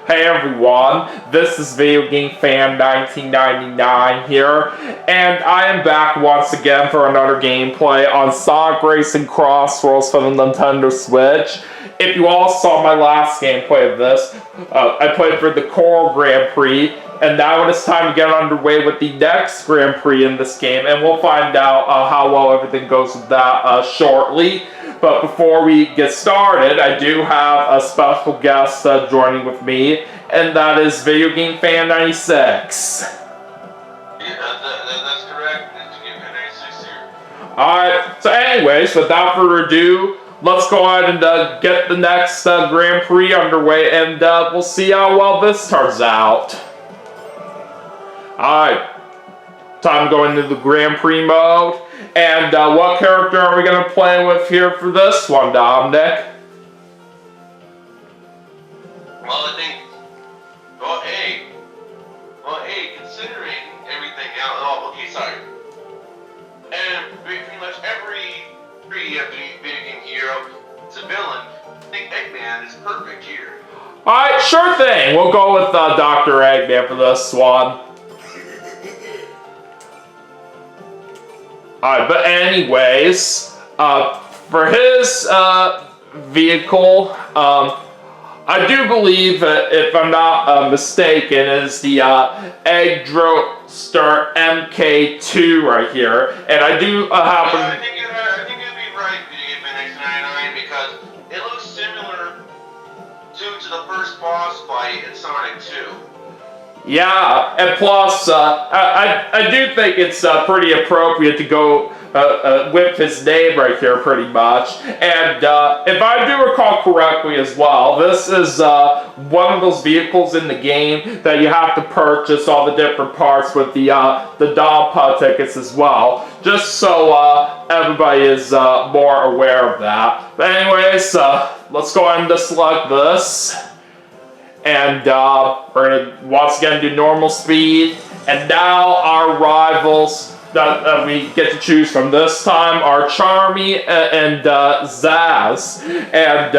Hey everyone, this is Video Game Fan 1999 here, and I am back once again for another gameplay on Sonic Racing CrossWorlds for the Nintendo Switch. If you all saw my last gameplay of this, I played for the Coral Grand Prix, and now it's time to get underway with the next Grand Prix in this game, and we'll find out how well everything goes with that shortly. But before we get started, I do have a special guest joining with me, and that is Video Game Fan 96. Yeah, that's correct. Video Game Fan 96 here. Alright, so anyways, without further ado, let's go ahead and get the next Grand Prix underway, and we'll see how well this turns out. Alright, time to go into the Grand Prix mode. And what character are we going to play with here for this one, Dominic? Well, I think, considering everything else, and pretty much every video game hero is a villain, I think Eggman is perfect here. Alright, sure thing. We'll go with Dr. Eggman for this one. Alright, but anyways, for his vehicle, I do believe, if I'm not mistaken, is the Eggdroster MK2 right here, and I do happen. I think you'd be right, Video Game Fan 99, because it looks similar to the first boss fight in Sonic 2. Yeah, and plus, I do think it's pretty appropriate to go with his name right here, pretty much. And if I do recall correctly as well, this is one of those vehicles in the game that you have to purchase all the different parts with the DOMPA tickets as well, just so everybody is more aware of that. But anyways, let's go ahead and select this. And we're going to once again do normal speed. And now our rivals that we get to choose from this time are Charmy and Zaz. And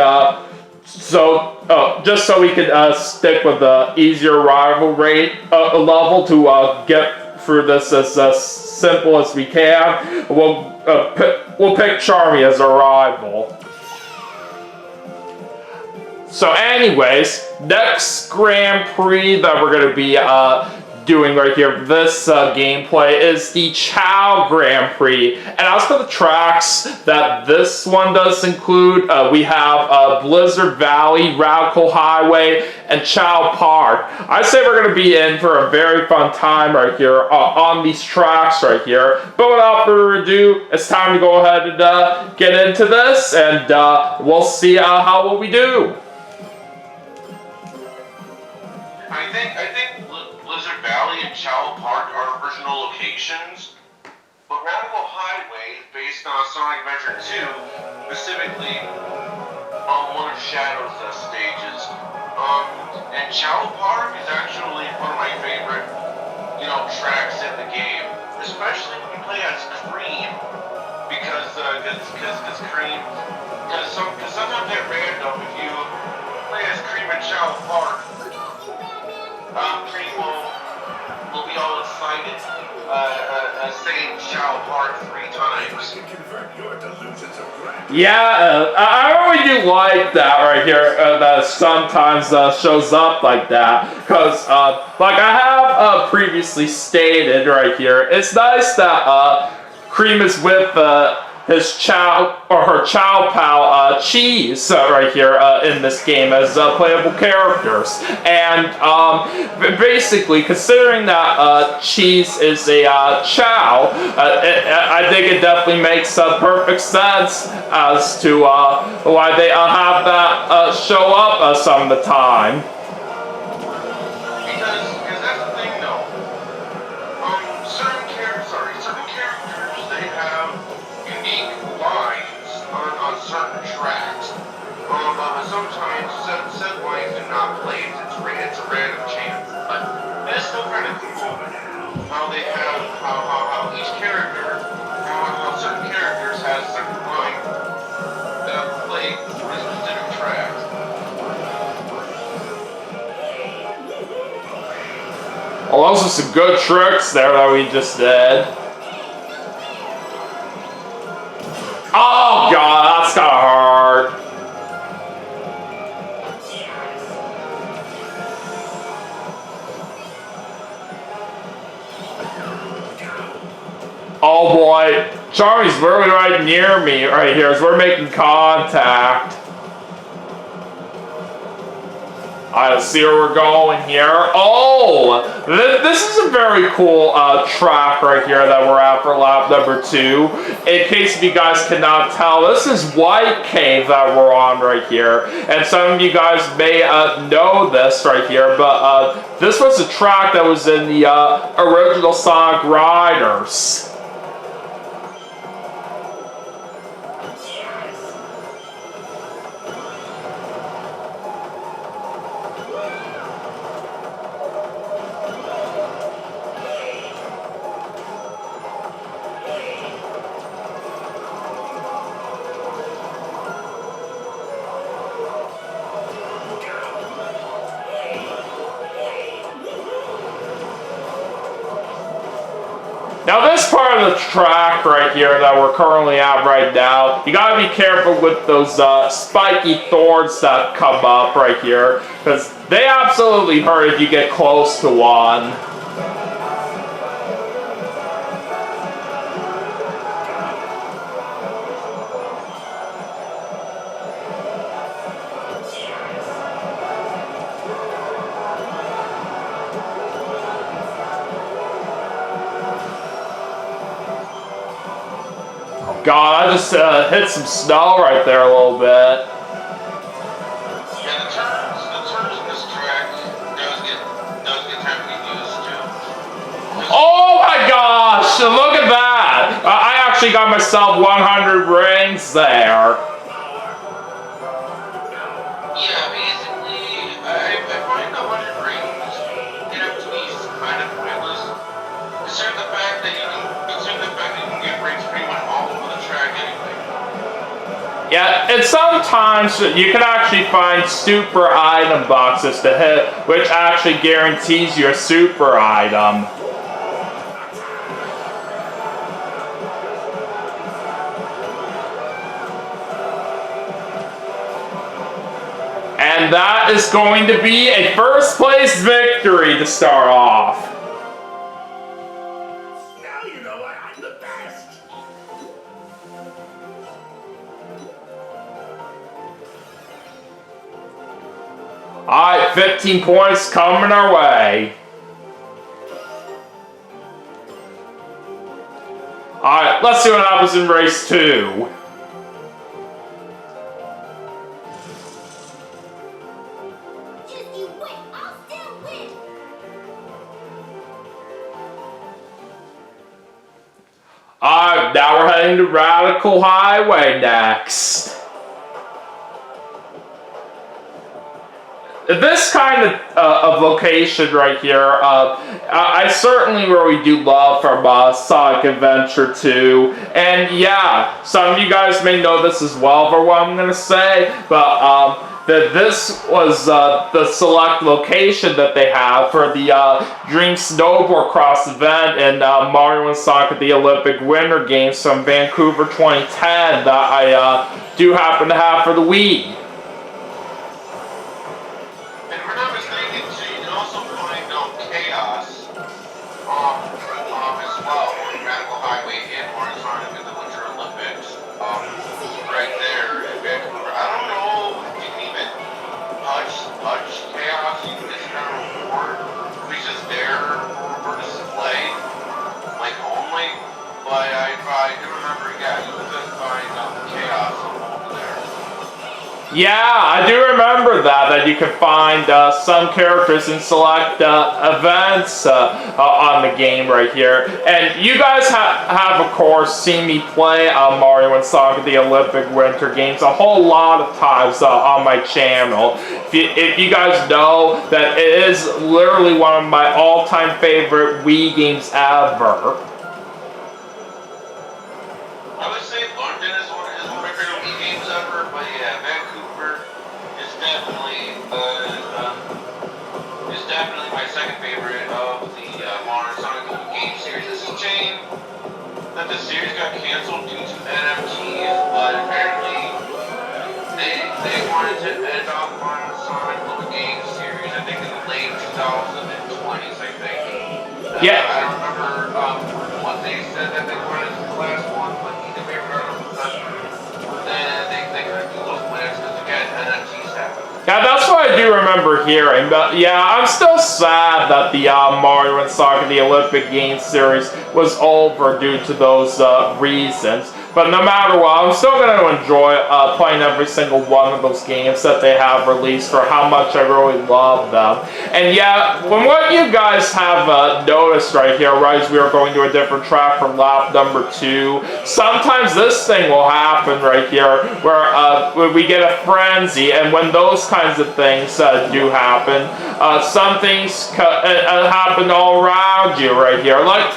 just so we can stick with the easier rival rate level to get through this as simple as we can, we'll pick Charmy as our rival. So anyways, next Grand Prix that we're going to be doing right here for this gameplay is the Chao Grand Prix. And as for the tracks that this one does include, we have Blizzard Valley, Radical Highway, and Chao Park. I say we're going to be in for a very fun time right here on these tracks right here. But without further ado, it's time to go ahead and get into this, and we'll see how well we do. I think Blizzard Valley and Chao Park are original locations, but Radical Highway is based on Sonic Adventure 2, specifically on one of Shadow's stages. And Chao Park is actually one of my favorite, tracks in the game, especially when you play as Cream, because Cream, because sometimes at random, if you play as Cream in Chao Park, Prix will be all excited, saying Chao Park 3 times. Yeah, I really do like that right here, that sometimes shows up like that, because, like I have previously stated right here, it's nice that Cream is with his Chao, or her Chao pal, Cheese, right here in this game as playable characters. And basically, considering that Cheese is a Chao, I think it definitely makes perfect sense as to why they have that show up some of the time. Because that's the thing, though. Certain characters, they have unique lines on certain tracks. Sometimes said lines do not play. It's a random chance. But it's still kind of cool how they have how each character, how certain characters have certain lines that play for specific tracks. Oh, those are some good tricks there that we just did. Oh god, that's gotta hurt. Oh boy, Charmy's really right near me right here as we're making contact. I see where we're going here. Oh, this is a very cool track right here that we're at for lap number 2. In case you guys cannot tell, this is White Cave that we're on right here. And some of you guys may know this right here, but this was a track that was in the original Sonic Riders. Now this part of the track right here that we're currently at right now, you gotta be careful with those spiky thorns that come up right here, because they absolutely hurt if you get close to one. God, I just hit some snow right there a little bit. Yeah, the turns in this track does get time to get used to. Oh my gosh, look at that! I actually got myself 100 rings there. Yeah, basically, I find 100 rings get up to be kind of pointless. Considering the fact that you can get rings pretty much all over the track anyway. Yeah, and sometimes you can actually find super item boxes to hit, which actually guarantees you a super item. And that is going to be a first place victory to start off. Now you know why I'm the best. Alright, 15 points coming our way. Alright, let's see what happens in race 2. Alright, now we're heading to Radical Highway next. This kind of location right here, I certainly really do love from Sonic Adventure 2. And yeah, some of you guys may know this as well for what I'm going to say, but that this was the select location that they have for the Dream Snowboard Cross event in Mario and Sonic at the Olympic Winter Games from Vancouver 2010 that I do happen to have for the Wii. And if we're not mistaken, so you can also find Chaos as well, on Radical Highway and Mario Sonic in the Winter Olympics. Right there in Vancouver. I don't know if you can even touch Chaos. You can just kind of report who's just there for display, like only. But I do remember, yeah, you could find Chaos over there. Yeah, I do remember that you can find some characters in select events on the game right here. And you guys have of course, seen me play Mario and Sonic at the Olympic Winter Games a whole lot of times on my channel. If you guys know that it is literally one of my all-time favorite Wii games ever. I would say London is one of my favorite Wii games ever, but yeah, Vancouver is definitely my second favorite of the the series got canceled due to NFTs, but apparently they wanted to end off on the Sonic little game series. I think in the late 2020s. I think. Yeah. I don't remember what they said that they wanted for the last one, but either way, regardless, they couldn't do those plans because again, NFTs happen. Yeah, that's what I do remember hearing, but yeah, I'm still sad that the Mario and Sonic the Olympic Games series was over due to those reasons. But no matter what, I'm still going to enjoy playing every single one of those games that they have released for how much I really love them. And yeah, when what you guys have noticed right here, right as we are going to a different track from lap number 2, sometimes this thing will happen right here where we get a frenzy, and when those kinds of things do happen, some things happen all around you right here. Like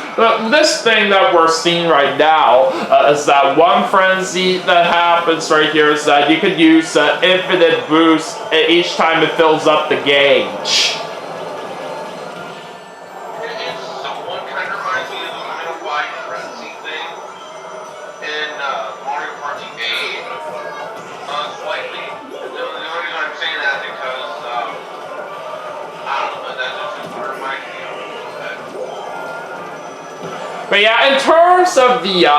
this thing that we're seeing right now is that one frenzy that happens right here is that you could use infinite boost each time it fills up the gauge. It's somewhat kind of reminds me of the Unified Frenzy thing in Mario Party 8. Slightly. The only reason I'm saying that is because I don't know, but that's just what it reminds me of. But yeah, in terms of the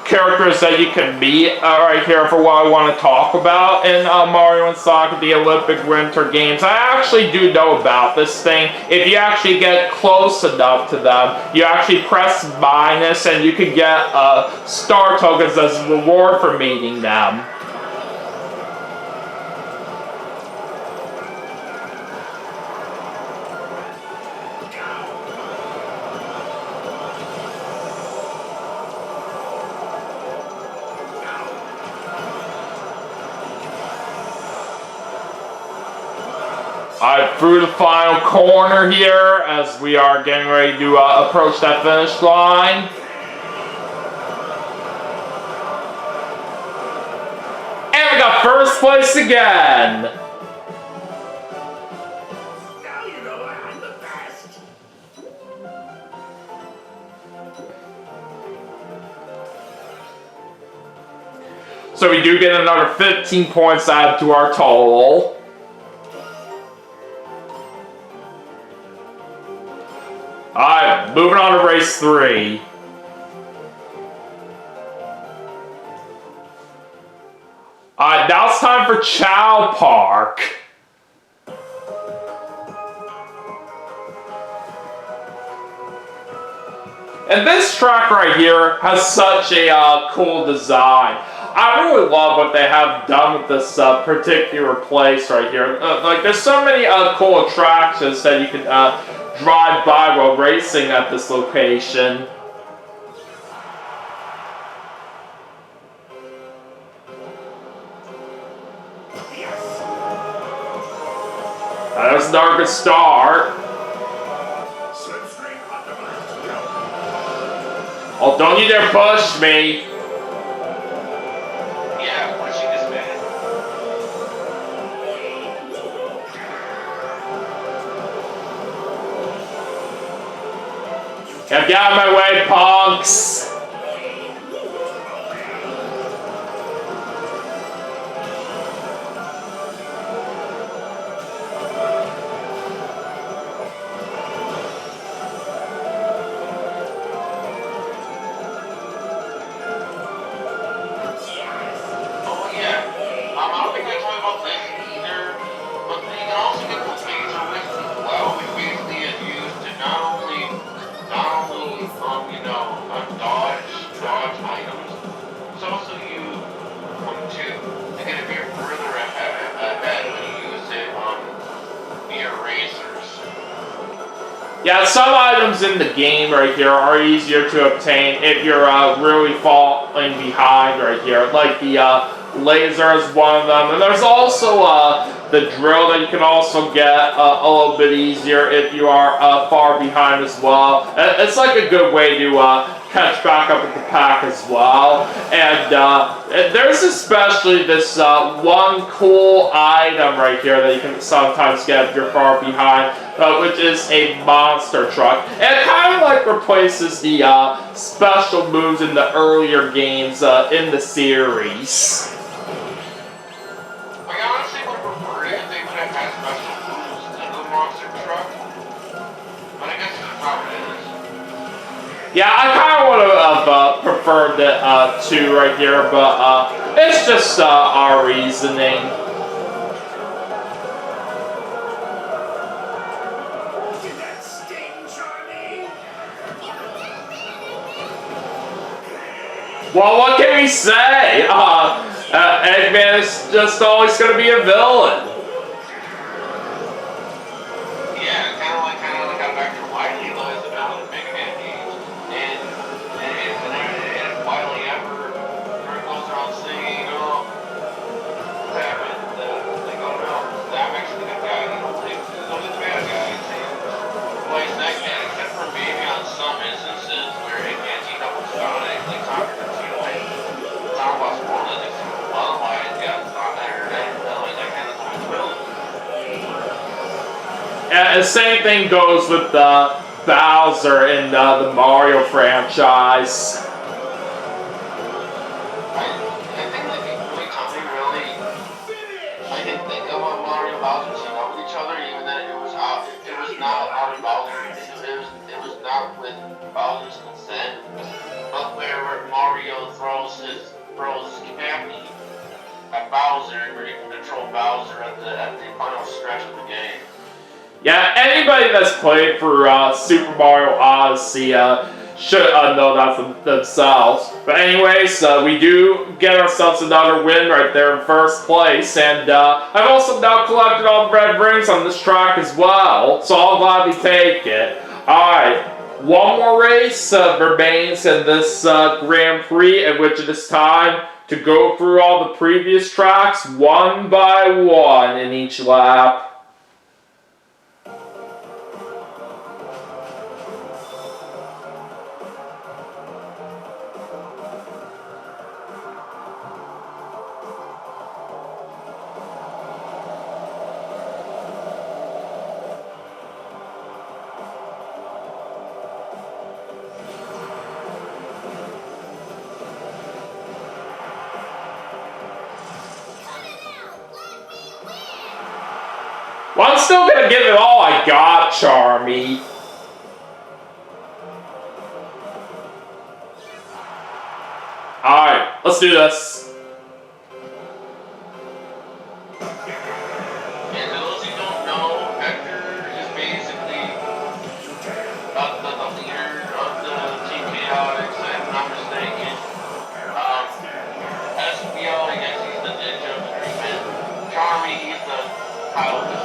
characters that you can meet right here for what I want to talk about in Mario and Sonic the Olympic Winter Games, I actually do know about this thing. If you actually get close enough to them, you actually press minus and you can get star tokens as a reward for meeting them. Through the final corner here as we are getting ready to approach that finish line. And we got first place again. Now you know why I'm the best. So we do get another 15 points added to our total. Alright, moving on to race 3. Alright, now it's time for Chao Park. And this track right here has such a cool design. I really love what they have done with this particular place right here. Like, there's so many cool attractions that you can drive by while racing at this location. That was another good start. Slipstream optimized. Oh, don't you dare push me. Yeah, pushing is bad. Get out of my way, punks! Oh yeah. I don't think I told you about this either, but you can also get the laser whip as well, which basically is used to not only dodge items, it's also used to get a bit further ahead when you use it via razors. Yeah, some items in the game right here are easier to obtain if you're really falling behind right here. Like the laser is one of them, and there's also the drill that you can also get a little bit easier if you are far behind as well. It's like a good way to catch back up with the pack as well. And there's especially this one cool item right here that you can sometimes get if you're far behind, which is a monster truck. And it kind of like replaces the special moves in the earlier games in the series. I honestly would have preferred it if they would have had special moves to the monster truck. But I guess it's how it is. Yeah, I kind of would have preferred it too right here, but it's just our reasoning. Did that sting, Charlie? Well, what can we say? Eggman is just always going to be a villain. Yeah, kind of like got back to Wily though as the villain of Mega Man games. And if Wily ever goes around saying, oh, what's happened? They go, no, I'm actually the good guy. You don't believe those are the bad guys. And why is Eggman? Except for maybe on some instances where Eggman teamed up with Sonic, like Sonic and Sonic Lost World is otherwise, yeah, it's not there. And otherwise, Eggman is always villain. And the same thing goes with Bowser in the Mario franchise. I think like the company really, I didn't think of Mario and Bowser teaming up with each other, even though it was not out of Bowser, it was not with Bowser's consent, but where Mario throws Cappy at Bowser, where you can control Bowser at the final stretch of the game. Yeah, anybody that's played for Super Mario Odyssey should know that themselves. But anyways, we do get ourselves another win right there in first place. And I've also now collected all the red rings on this track as well. So I'll gladly take it. Alright, one more race remains in this Grand Prix, at which it is time to go through all the previous tracks one by one in each lap. Well, I'm still gonna give it all I got, Charmy. Alright, let's do this. And for those who don't know, Hector is basically the leader of the Team Chaotix, if I'm not mistaken. SBO, I guess he's the ninja of the group, and Charmy, he's the pilot.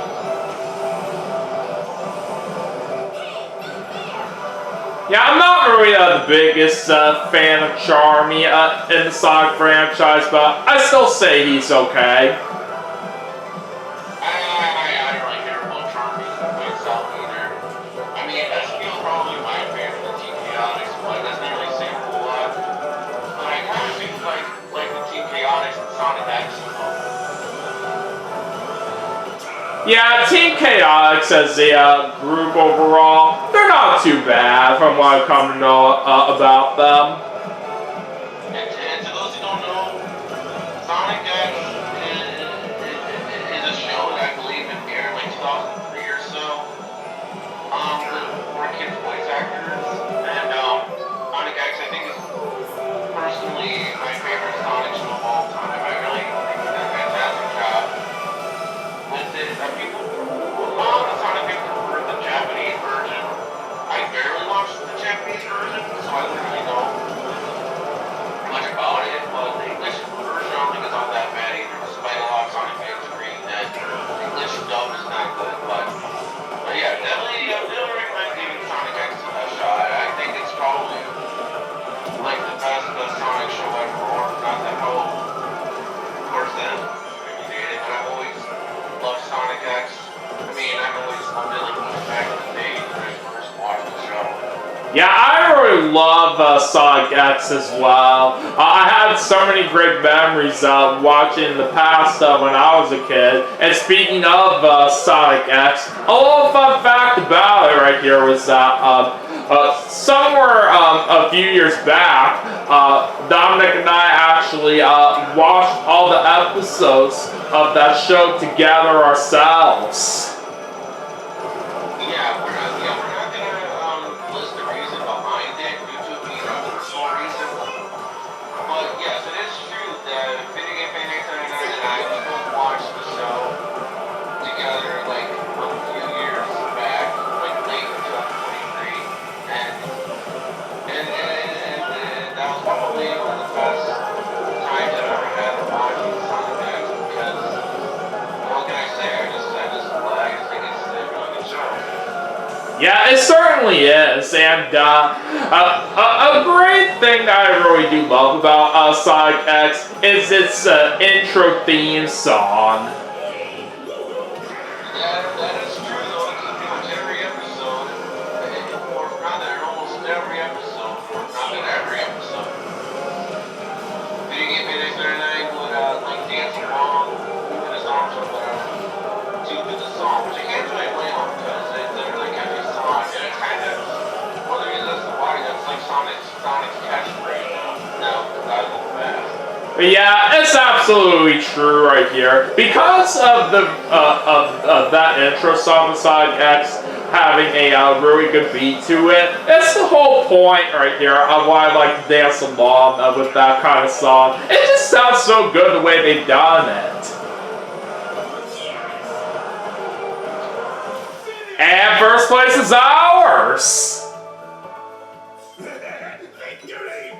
Yeah, I'm not really the biggest fan of Charmy in the Sonic franchise, but I still say he's okay. I don't really care about Charmy myself either. I mean, SBO is probably my favorite of the Team Chaotix, but it doesn't really say a whole lot. But I kind of think like the Team Chaotix and Sonic X. Yeah, Team Chaotix as a group overall, they're not too bad from what I've come to know about them. And to those who don't know, Sonic X is a show that I believe it aired like 2003 or so. For kids voice actors. And Sonic X I think is personally my favorite Sonic show of all time. I really think he did a fantastic job with it. A lot of Sonic fans prefer the Japanese version. I barely watched the Japanese version, so I literally know Yeah, I really love Sonic X as well. I had so many great memories watching in the past when I was a kid. And speaking of Sonic X, a little fun fact about it right here was that somewhere a few years back, Dominic and I actually watched all the episodes of that show together ourselves. Yeah, we're not gonna list the reason behind it due to being a personal reason. But yes, it is true that Video Game Fan X99 and I we both watched the show together like a few years back, like late 2023, and that was probably one of the best times I've ever had watching Sonic X because what can I say? I just think it's a really good show. Yeah, it certainly is, and a great thing that I really do love about Sonic X is its intro theme song. That is true though, in pretty much every episode, or rather almost every episode, or not in every episode, Video Game Fan X99 would like dance along, moving his arms or whatever, to the song, which I can't really blame him because it literally kept me song, and it's kind of one of the reasons as to why that's like Sonic's catchphrase now, I look fast. Yeah, it's absolutely true right here. Because of the of that intro song of Sonic X having a really good beat to it, it's the whole point right here of why I like to dance along with that kind of song. It just sounds so good the way they've done it. And first place is ours! Victory!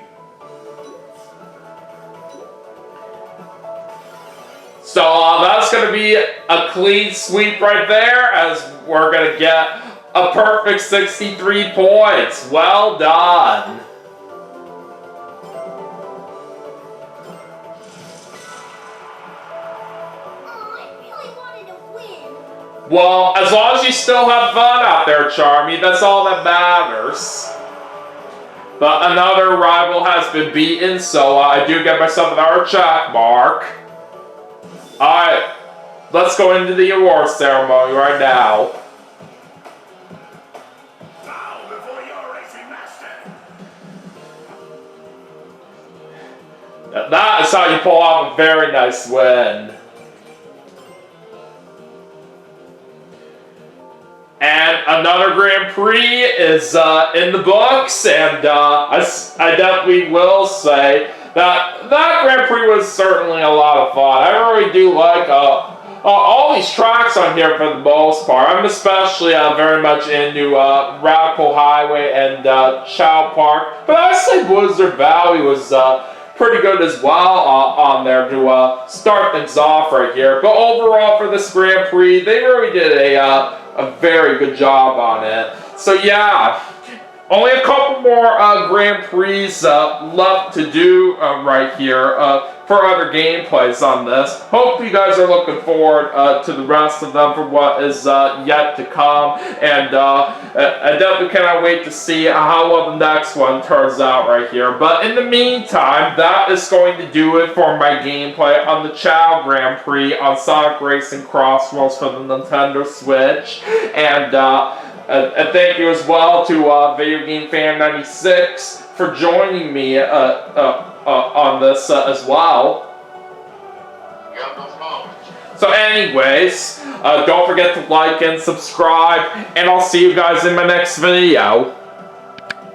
So that's going to be a clean sweep right there, as we're going to get a perfect 63 points. Well done. Oh, I really wanted to win. Well, as long as you still have fun out there, Charmy, that's all that matters. But another rival has been beaten, so I do get myself another check mark. Alright, let's go into the award ceremony right now. Bow before your racing master! That is how you pull off a very nice win. And another Grand Prix is in the books, and I definitely will say that Grand Prix was certainly a lot of fun. I really do like all these tracks on here for the most part. I'm especially very much into Radical Highway and Chao Park, but I'd say Blizzard Valley was pretty good as well on there to start things off right here. But overall for this Grand Prix, they really did a very good job on it. So yeah, only a couple more Grand Prix left to do right here for other gameplays on this. Hope you guys are looking forward to the rest of them for what is yet to come. And I definitely cannot wait to see how well the next one turns out right here. But in the meantime, that is going to do it for my gameplay on the Chao Grand Prix on Sonic Racing CrossWorlds for the Nintendo Switch. And thank you as well to Video Game Fan 96 for joining me on this as well. Yeah, no problem. So anyways, don't forget to like and subscribe, and I'll see you guys in my next video.